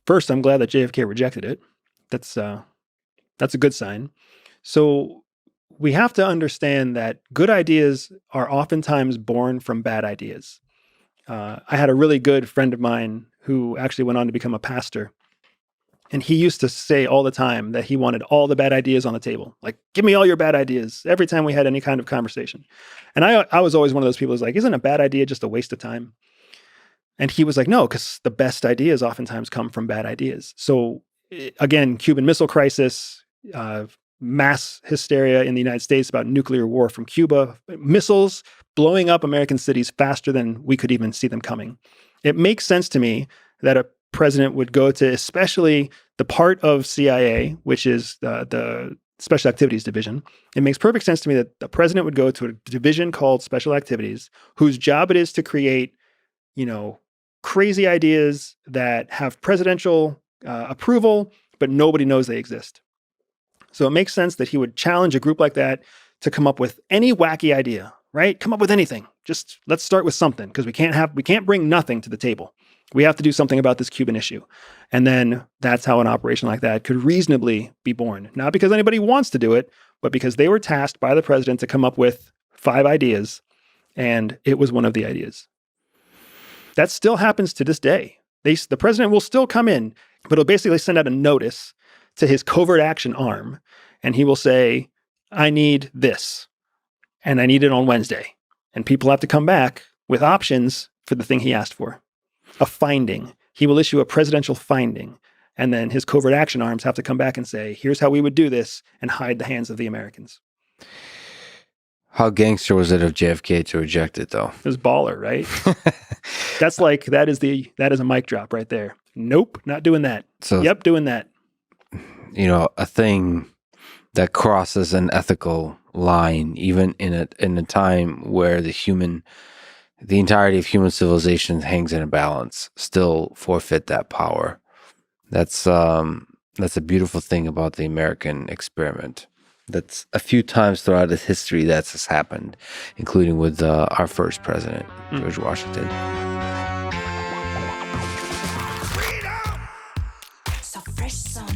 First, I'm glad that JFK rejected it. That's a good sign. So we have to understand that good ideas are oftentimes born from bad ideas. I had a really good friend of mine who actually went on to become a pastor. And he used to say all the time that he wanted all the bad ideas on the table. Like, give me all your bad ideas every time we had any kind of conversation. And I was always one of those people who's like, isn't a bad idea just a waste of time? And he was like, no, because the best ideas oftentimes come from bad ideas. So again, Cuban Missile Crisis, mass hysteria in the United States about nuclear war from Cuba, missiles blowing up American cities faster than we could even see them coming. It makes sense to me that a president would go to especially the part of CIA, which is the Special Activities Division. It makes perfect sense to me that the president would go to a division called Special Activities, whose job it is to create, crazy ideas that have presidential approval, but nobody knows they exist. So it makes sense that he would challenge a group like that to come up with any wacky idea, right? Come up with anything. Just let's start with something, because we can't bring nothing to the table. We have to do something about this Cuban issue. And then that's how an operation like that could reasonably be born. Not because anybody wants to do it, but because they were tasked by the president to come up with 5 ideas, and it was one of the ideas. That still happens to this day. The president will still come in, but he'll basically send out a notice to his covert action arm, and he will say, I need this, and I need it on Wednesday. And people have to come back with options for the thing he asked for. A finding. He will issue a presidential finding, and then his covert action arms have to come back and say, here's how we would do this, and hide the hands of the Americans. How gangster was it of JFK to reject it, though? It was baller, right? that is a mic drop right there. Nope, not doing that. Yep, doing that. A thing that crosses an ethical line, even in a time where the entirety of human civilization hangs in a balance, still forfeit that power. That's a beautiful thing about the American experiment. That's a few times throughout its history that's happened, including with our first president, George Washington. So fresh, so